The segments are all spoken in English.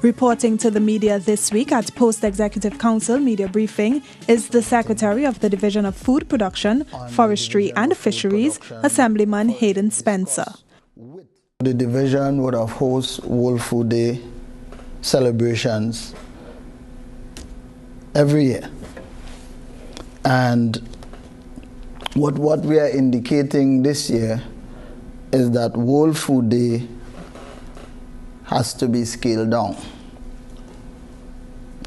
Reporting to the media this week at Post-Executive Council Media Briefing is the Secretary of the Division of Food Production, Forestry and Fisheries, Assemblyman Hayden Spencer. The division would have hosted World Food Day celebrations every year. And what we are indicating this year is that World Food Day has to be scaled down.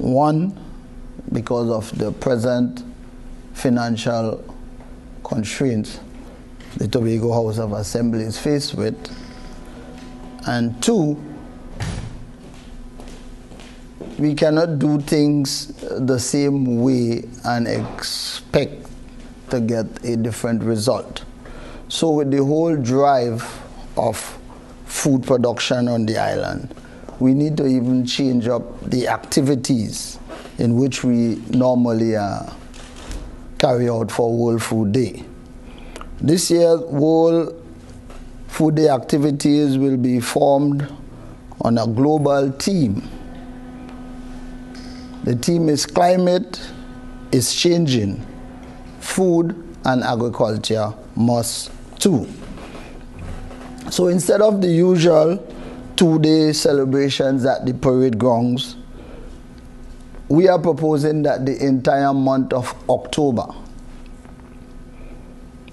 One, because of the present financial constraints the Tobago House of Assembly is faced with, and two, we cannot do things the same way and expect to get a different result. So with the whole drive of food production on the island, we need to even change up the activities in which we normally carry out for World Food Day. This year, World Food Day activities will be formed on a global theme. The theme is climate is changing. Food and agriculture must too. So instead of the usual 2-day celebrations at the parade grounds, we are proposing that the entire month of October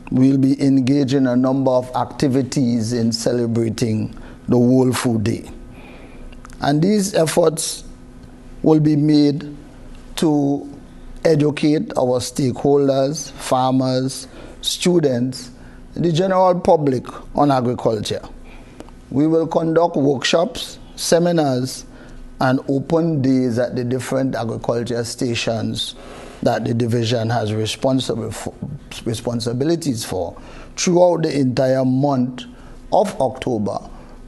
we'll be engaging a number of activities in celebrating the World Food Day. And these efforts will be made to educate our stakeholders, farmers, students, the general public on agriculture. We will conduct workshops, seminars, and open days at the different agriculture stations that the division has responsibilities for throughout the entire month of October,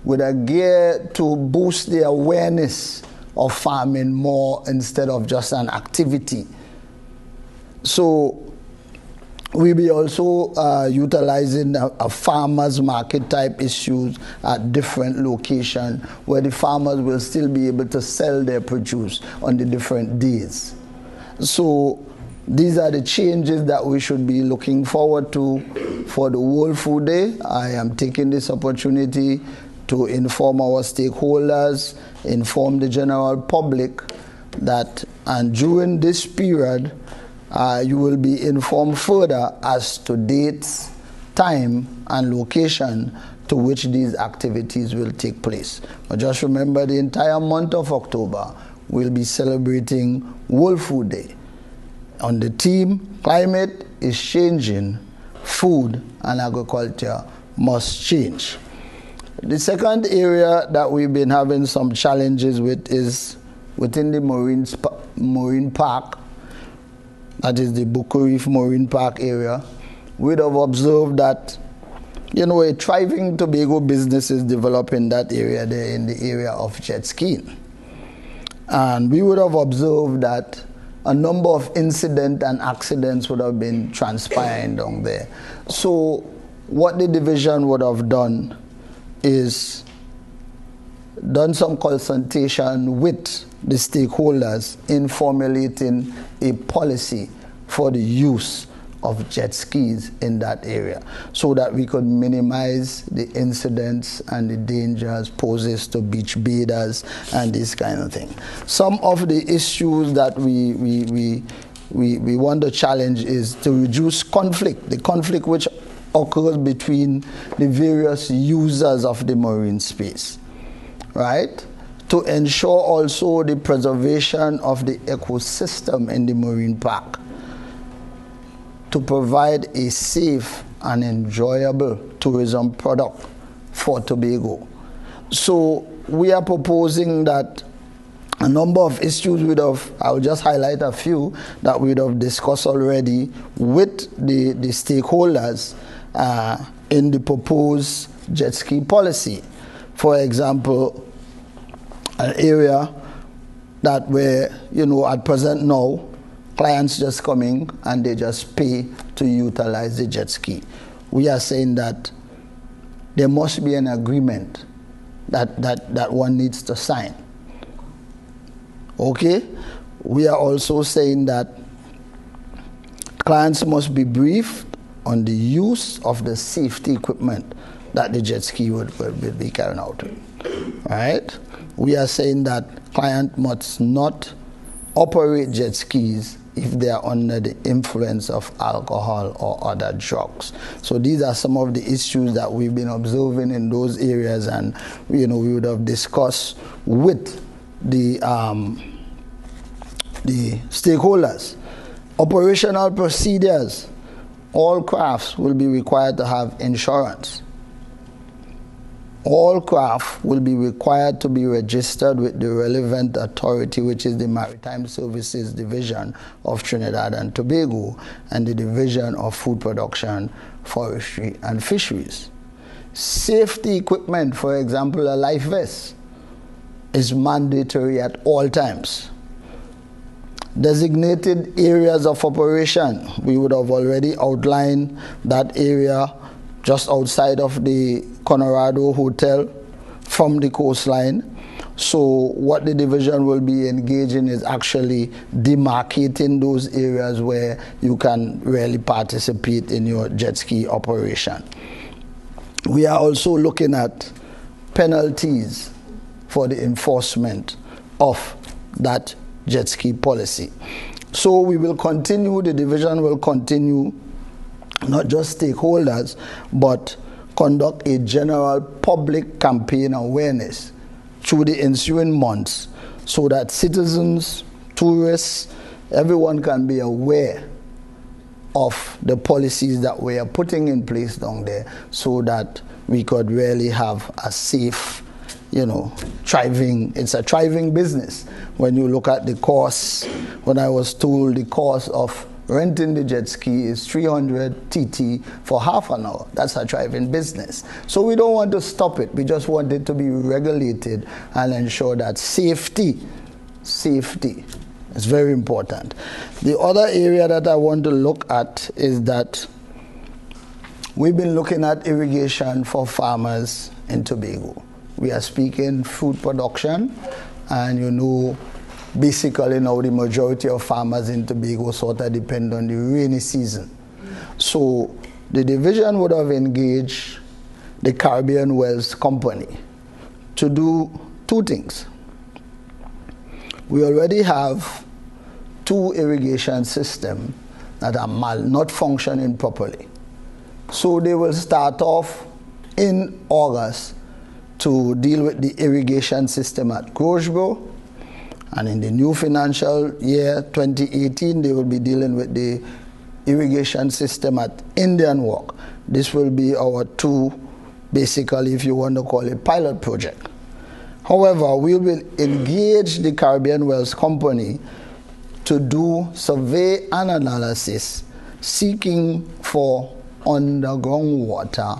with a gear to boost the awareness of farming more instead of just an activity. So we'll be also utilizing a farmers market type issues at different locations where the farmers will still be able to sell their produce on the different days. So these are the changes that we should be looking forward to for the World Food Day. I am taking this opportunity to inform our stakeholders, inform the general public that, and during this period, you will be informed further as to dates, time, and location to which these activities will take place. But just remember, the entire month of October, we'll be celebrating World Food Day on the theme, climate is changing, food and agriculture must change. The second area that we've been having some challenges with is within the marine park. That is the Buko Reef Marine Park area. We'd have observed that, a thriving Tobago business is developing in that area there in the area of jet skiing. And we would have observed that a number of incidents and accidents would have been transpiring down there. So what the division would have done is done some consultation with the stakeholders in formulating a policy for the use of jet skis in that area so that we could minimize the incidents and the dangers poses to beach bathers and this kind of thing. Some of the issues that we want to challenge is to reduce conflict, the conflict which occurs between the various users of the marine space, right? To ensure also the preservation of the ecosystem in the marine park, to provide a safe and enjoyable tourism product for Tobago. So we are proposing that a number of issues I'll just highlight a few that we'd have discussed already with the stakeholders in the proposed jet ski policy. For example, an area that where, at present now, clients just coming and they just pay to utilize the jet ski. We are saying that there must be an agreement that one needs to sign Okay? We are also saying that clients must be briefed on the use of the safety equipment that the jet ski would be carrying out. Right? We are saying that client must not operate jet skis if they are under the influence of alcohol or other drugs. So these are some of the issues that we've been observing in those areas, and we would have discussed with the stakeholders. Operational procedures. All crafts will be required to have insurance. All craft will be required to be registered with the relevant authority, which is the Maritime Services Division of Trinidad and Tobago and the Division of Food Production, Forestry and Fisheries. Safety equipment, for example, a life vest, is mandatory at all times. Designated areas of operation, we would have already outlined that area just outside of the Colorado Hotel from the coastline. So what the division will be engaging is actually demarcating those areas where you can really participate in your jet ski operation. We are also looking at penalties for the enforcement of that jet ski policy. So we will continue, the division will continue, not just stakeholders, but conduct a general public campaign awareness through the ensuing months so that citizens, tourists, everyone can be aware of the policies that we are putting in place down there so that we could really have a safe, thriving, it's a thriving business. When you look at the costs, when I was told the cost of renting the jet ski is 300 TT for half an hour. That's a thriving business. So we don't want to stop it. We just want it to be regulated and ensure that safety is very important. The other area that I want to look at is that we've been looking at irrigation for farmers in Tobago. We are speaking food production, and basically now the majority of farmers in Tobago sort of depend on the rainy season. So the division would have engaged the Caribbean Wells Company to do two things. We already have 2 irrigation systems that are not functioning properly. So they will start off in August to deal with the irrigation system at Grosborough, and in the new financial year 2018 they will be dealing with the irrigation system at Indian Walk. This will be our 2, basically, if you want to call it, pilot project. However, we will engage the Caribbean Wells Company to do survey and analysis seeking for underground water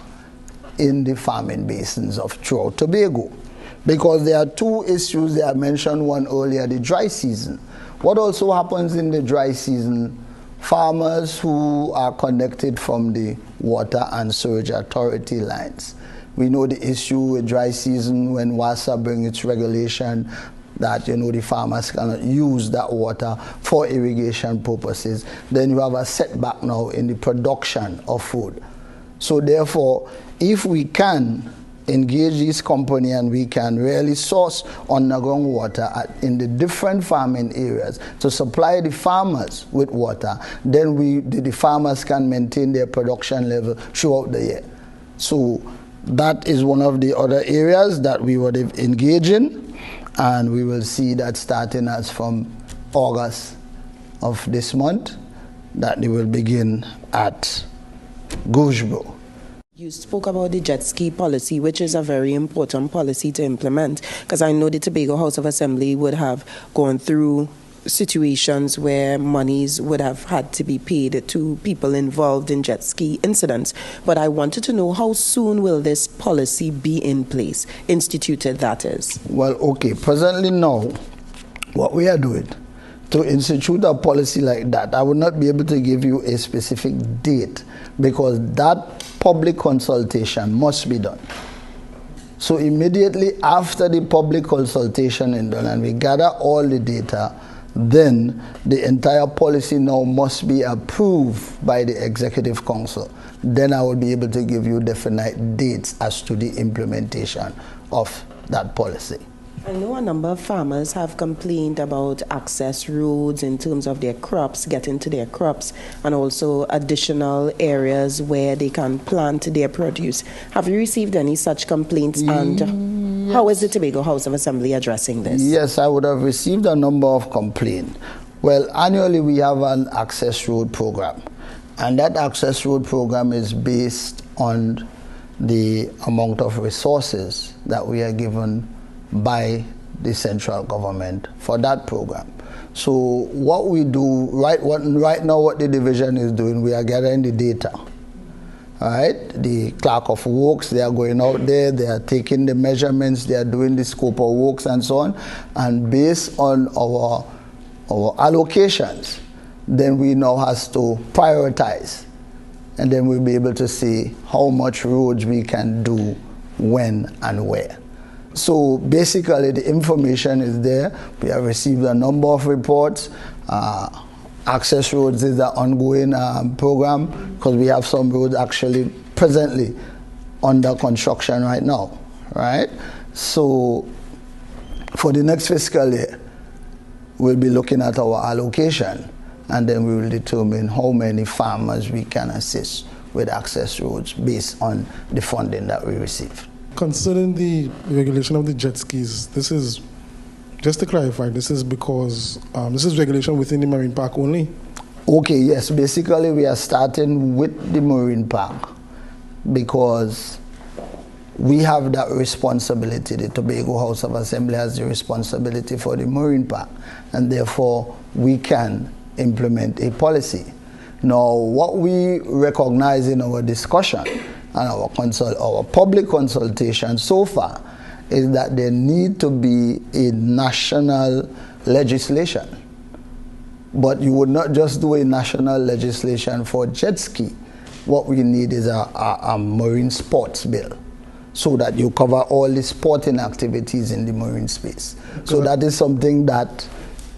in the farming basins of throughout Tobago. Because there are 2 issues. They have mentioned one earlier, the dry season. What also happens in the dry season, farmers who are connected from the Water and Sewage Authority lines. We know the issue with dry season when WASA brings its regulation that the farmers cannot use that water for irrigation purposes. Then you have a setback now in the production of food. So therefore, if we can engage this company and we can really source underground water in the different farming areas to supply the farmers with water, then the farmers can maintain their production level throughout the year. So that is one of the other areas that we would engage in, and we will see that starting as from August of this month, that they will begin at Grosborough. You spoke about the jet ski policy, which is a very important policy to implement, because I know the Tobago House of Assembly would have gone through situations where monies would have had to be paid to people involved in jet ski incidents. But I wanted to know, how soon will this policy be in place, instituted that is? Well, okay, presently now, what we are doing to institute a policy like that, I would not be able to give you a specific date, because that public consultation must be done. So immediately after the public consultation is done and we gather all the data, then the entire policy now must be approved by the Executive Council. Then I will be able to give you definite dates as to the implementation of that policy. I know a number of farmers have complained about access roads in terms of their crops, getting to their crops, and also additional areas where they can plant their produce. Have you received any such complaints, and how is the Tobago House of Assembly addressing this? Yes, I would have received a number of complaints. Well, annually we have an access road program, and that access road program is based on the amount of resources that we are given by the central government for that program. So what we do right now, what the division is doing, we are gathering the data. All right, the clerk of works, they are going out there, they are taking the measurements, they are doing the scope of works and so on, and based on our allocations, then we now has to prioritize, and then we'll be able to see how much roads we can do, when and where. So basically the information is there. We have received a number of reports. Access roads is an ongoing program, because we have some roads actually presently under construction right now, right? So for the next fiscal year, we'll be looking at our allocation, and then we will determine how many farmers we can assist with access roads based on the funding that we receive. Concerning the regulation of the jet skis, this is, just to clarify, this is because this is regulation within the marine park only? Okay, yes. Basically, we are starting with the marine park because we have that responsibility. The Tobago House of Assembly has the responsibility for the marine park, and therefore we can implement a policy. Now, what we recognize in our discussion and our public consultation so far is that there need to be a national legislation. But you would not just do a national legislation for jet ski. What we need is a marine sports bill, so that you cover all the sporting activities in the marine space. So that is something that,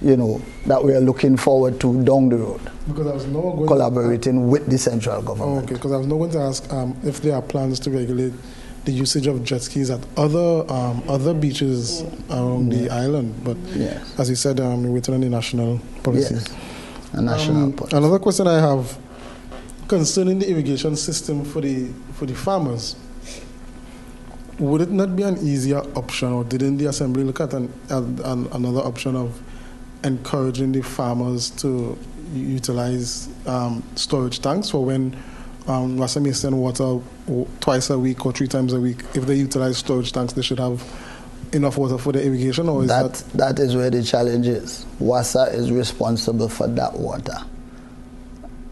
you know, that we are looking forward to down the road. Because I was now going collaborating with the central government. Okay, because I was now going to ask if there are plans to regulate the usage of jet skis at other beaches around the island. But yes, as you said, we're waiting on the national policy. Yes, a national policy. Another question I have concerning the irrigation system for the farmers. Would it not be an easier option, or didn't the Assembly look at another option of encouraging the farmers to utilize storage tanks for when WASA may send water twice a week or 3 times a week? If they utilize storage tanks, they should have enough water for the irrigation, or is that is where the challenge is. WASA is responsible for that water,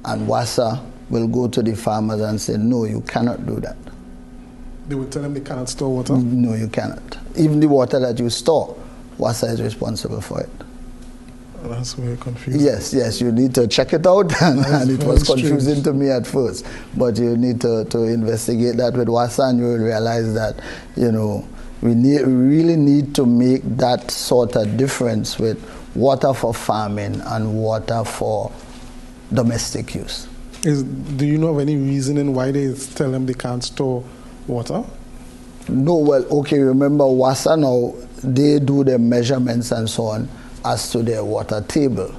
and WASA will go to the farmers and say, no, you cannot do that. They would tell them they cannot store water? No, you cannot. Even the water that you store, WASA is responsible for it. That's very confusing. Yes, you need to check it out, and it was confusing to me at first. But you need to investigate that with WASA, and you will realize that, you know, we really need to make that sort of difference with water for farming and water for domestic use. Do you know of any reasoning why they tell them they can't store water? No, well, okay, remember WASA now, they do the measurements and so on as to their water table.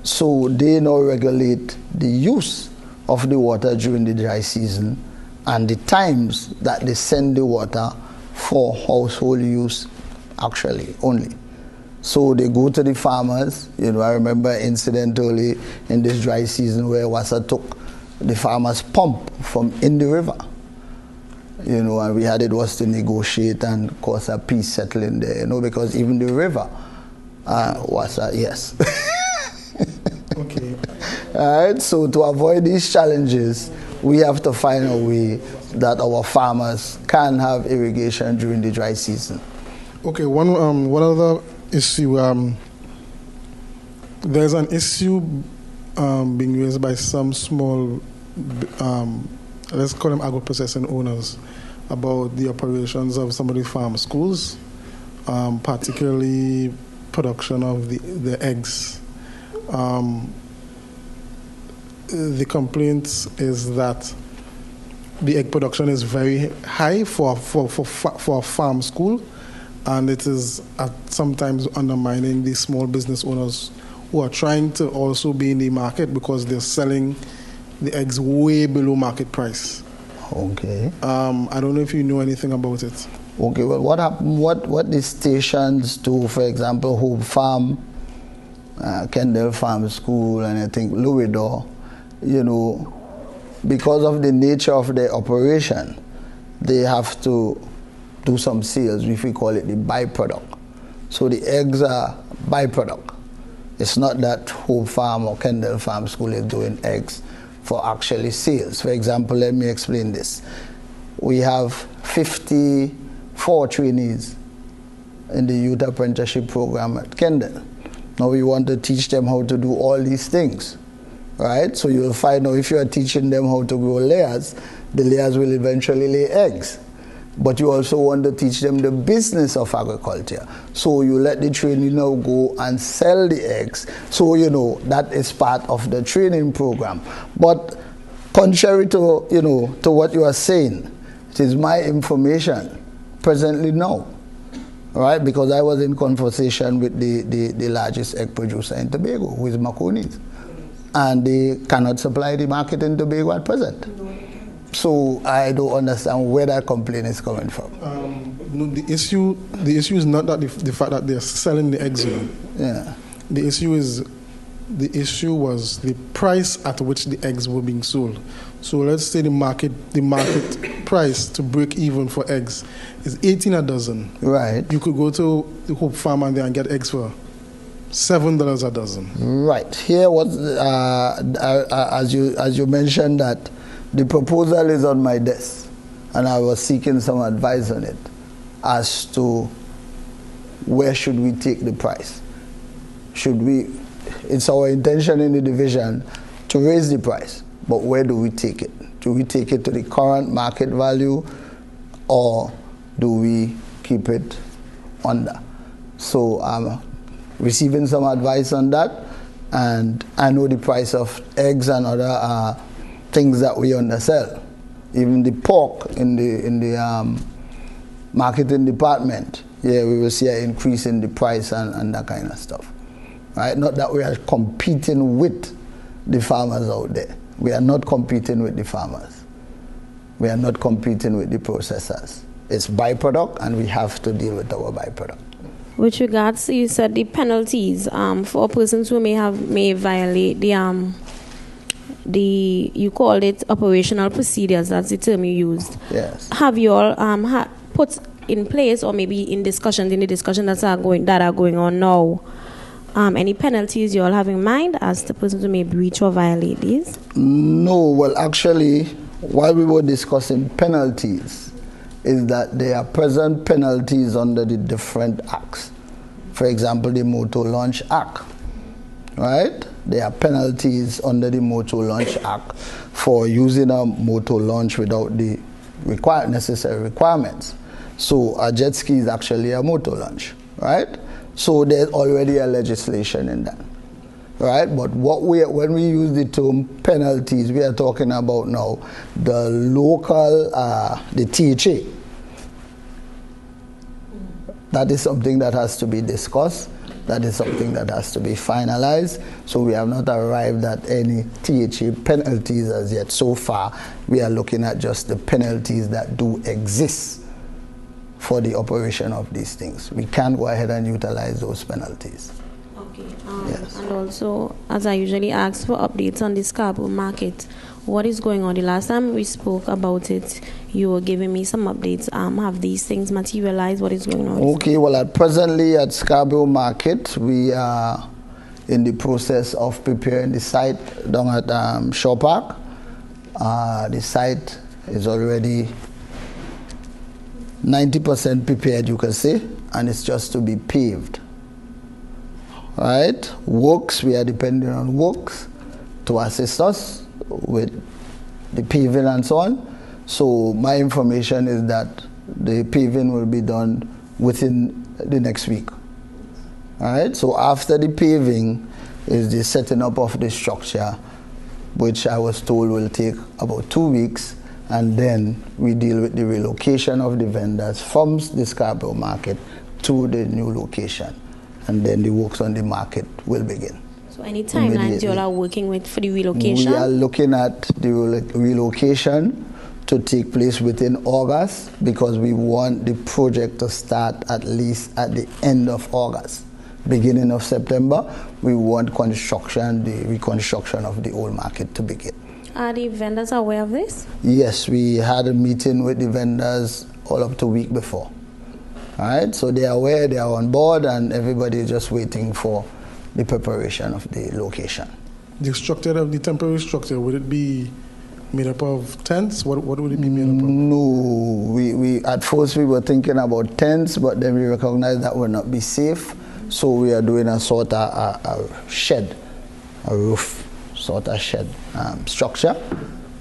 So they now regulate the use of the water during the dry season and the times that they send the water for household use actually only. So they go to the farmers. You know, I remember incidentally in this dry season where WASA took the farmers' pump from in the river. You know, and we had it was to negotiate and cause a peace settling there, you know, because even the river was yes. Okay. All right, so to avoid these challenges, we have to find a way that our farmers can have irrigation during the dry season. Okay, one other issue. There's an issue being raised by some small, let's call them agro-processing owners, about the operations of some of the farm schools, particularly production of the eggs. The complaint is that the egg production is very high for a farm school, and it is sometimes undermining the small business owners who are trying to also be in the market because they're selling the eggs way below market price. Okay. I don't know if you know anything about it. Okay, well, what the stations do, for example, Hope Farm, Kendall Farm School, and I think Louisdor, because of the nature of their operation, they have to do some sales, if we call it the byproduct. So the eggs are byproduct. It's not that Hope Farm or Kendall Farm School is doing eggs for actually sales. For example, let me explain this. We have 54 trainees in the youth apprenticeship program at Kendall. Now we want to teach them how to do all these things, right? So you'll find out if you are teaching them how to grow layers, the layers will eventually lay eggs. But you also want to teach them the business of agriculture. So you let the trainee now go and sell the eggs. So, that is part of the training program. But contrary to, to what you are saying, it is my information presently now, right? Because I was in conversation with the largest egg producer in Tobago, who is Maconis. And they cannot supply the market in Tobago at present. So I don't understand where that complaint is coming from. No, the issue is not that the fact that they're selling the eggs. Yeah. The issue was the price at which the eggs were being sold. So let's say the market price to break even for eggs is 18 a dozen. Right. You could go to the Hope Farm and get eggs for $7 a dozen. Right. Here was as you mentioned that the proposal is on my desk, and I was seeking some advice on it as to where should we take the price. It's our intention in the division to raise the price, but where do we take it? Do we take it to the current market value, or do we keep it under? So I'm receiving some advice on that, and I know the price of eggs and other things that we undersell. Even the pork in the marketing department, we will see an increase in the price and that kind of stuff. Right? Not that we are competing with the farmers out there. We are not competing with the farmers. We are not competing with the processors. It's byproduct, and we have to deal with our byproduct. With regards to, you said the penalties for persons who may violate you called it operational procedures, that's the term you used. Yes. Have you all put in place, or maybe in the discussion that are going on now, any penalties you all have in mind as the persons who may breach or violate these? No, well actually, while we were discussing penalties, is that there are present penalties under the different acts. For example, the Motor Launch Act, right? There are penalties under the Motor Launch Act for using a motor launch without the necessary requirements. So a jet ski is actually a motor launch, right? So there's already a legislation in that, right? But when we use the term penalties, we are talking about now the local, the THA. That is something that has to be discussed. That is something that has to be finalized. So we have not arrived at any THA penalties as yet. So far, we are looking at just the penalties that do exist for the operation of these things. We can go ahead and utilize those penalties. Okay. Yes. And also, as I usually ask for updates on the Scarborough market, what is going on? The last time we spoke about it, you were giving me some updates. Have these things materialized? What is going on? Okay, well, presently at Scarborough Market, we are in the process of preparing the site down at Shaw Park. The site is already 90% prepared, you can say, and it's just to be paved. Right? Works, we are depending on Works to assist us with the paving and so on. So my information is that the paving will be done within the next week. All right, so after the paving is the setting up of the structure, which I was told will take about 2 weeks, and then we deal with the relocation of the vendors from the Scarborough market to the new location, and then the works on the market will begin. So any timelines you all are working with for the relocation? We are looking at the relocation to take place within August, because we want the project to start at least at the end of August. Beginning of September, we want construction, the reconstruction of the old market to begin. Are the vendors aware of this? Yes, we had a meeting with the vendors all up to a week before. All right, so they are aware, they are on board, and everybody is just waiting for the preparation of the location. The structure of the temporary structure, would it be made up of tents? What would it be made up of? No, we at first we were thinking about tents, but then we recognized that would not be safe. So we are doing a sort of a shed, a roof sort of shed structure,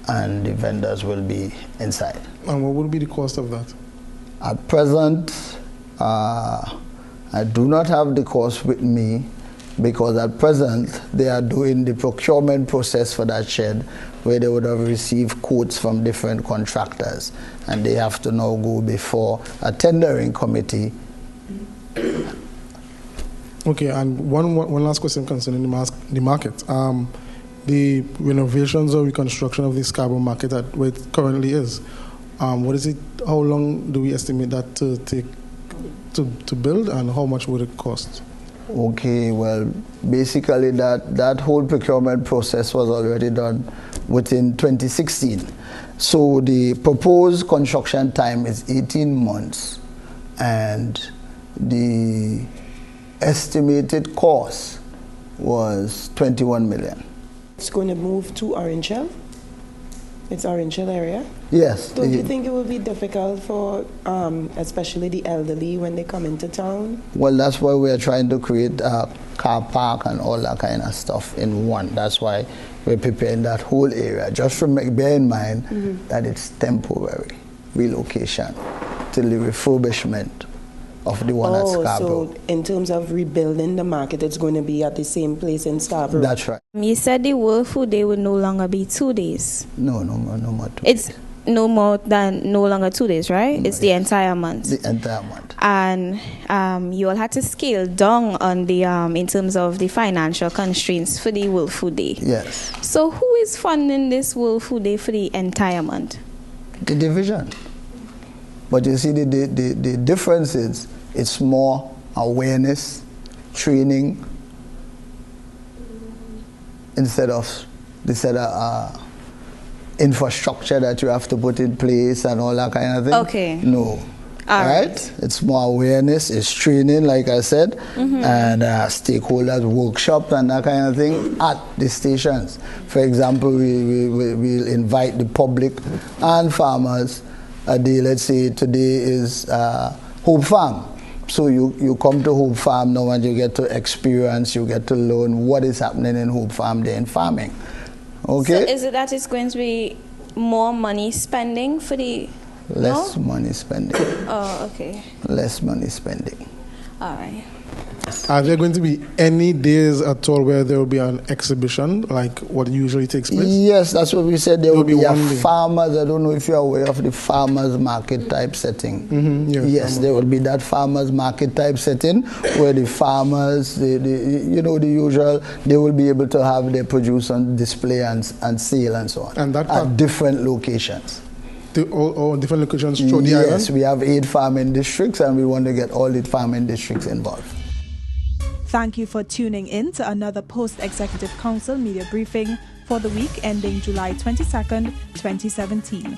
and the vendors will be inside. And what would be the cost of that? At present, I do not have the cost with me, because at present they are doing the procurement process for that shed, where they would have received quotes from different contractors, and they have to now go before a tendering committee. Okay, and one last question concerning the market. The renovations or reconstruction of the Scarborough market at where it currently is, what is it? How long do we estimate that to take to build, and how much would it cost? Okay, well, basically that whole procurement process was already done within 2016. So the proposed construction time is 18 months, and the estimated cost was 21 million. It's going to move to Orange Hill? It's Orange Hill area? Yes. Don't you think it will be difficult for especially the elderly when they come into town? Well, that's why we are trying to create a car park and all that kind of stuff in one. That's why we're preparing that whole area. Just bear in mind that it's temporary relocation till the refurbishment of the one at Scarborough. So in terms of rebuilding the market, it's going to be at the same place in Scarborough? That's right. You said the World Food Day would no longer be 2 days. No more 2 It's days. no longer 2 days, right? No, it's the entire month. The entire month. And you all had to scale down on the in terms of the financial constraints for the World Food Day. Yes. So who is funding this World Food Day for the entire month? The division. But you see, the difference is it's more awareness, training, instead of infrastructure that you have to put in place and all that kind of thing. Okay. No. All right? It's more awareness, it's training, like I said, and stakeholders workshop and that kind of thing at the stations. For example, we'll invite the public and farmers a day. Let's say today is Hope Farm. So you come to Hope Farm now and you get to experience, you get to learn what is happening in Hope Farm there in farming. Okay? So is it that it's going to be more money spending for the... Less money spending. Oh, okay. Less money spending. All right. Are there going to be any days at all where there will be an exhibition, like what usually takes place? Yes, that's what we said. There will be a one day. farmers. I don't know if you're aware of the farmers market type setting. Yes, there will be that farmers market type setting where the farmers, the usual, they will be able to have their produce on display and sale and so on. And that at different locations. All different locations throughout the island? Yes, we have 8 farming districts, and we want to get all the farming districts involved. Thank you for tuning in to another Post-Executive Council media briefing for the week ending July 22nd, 2017.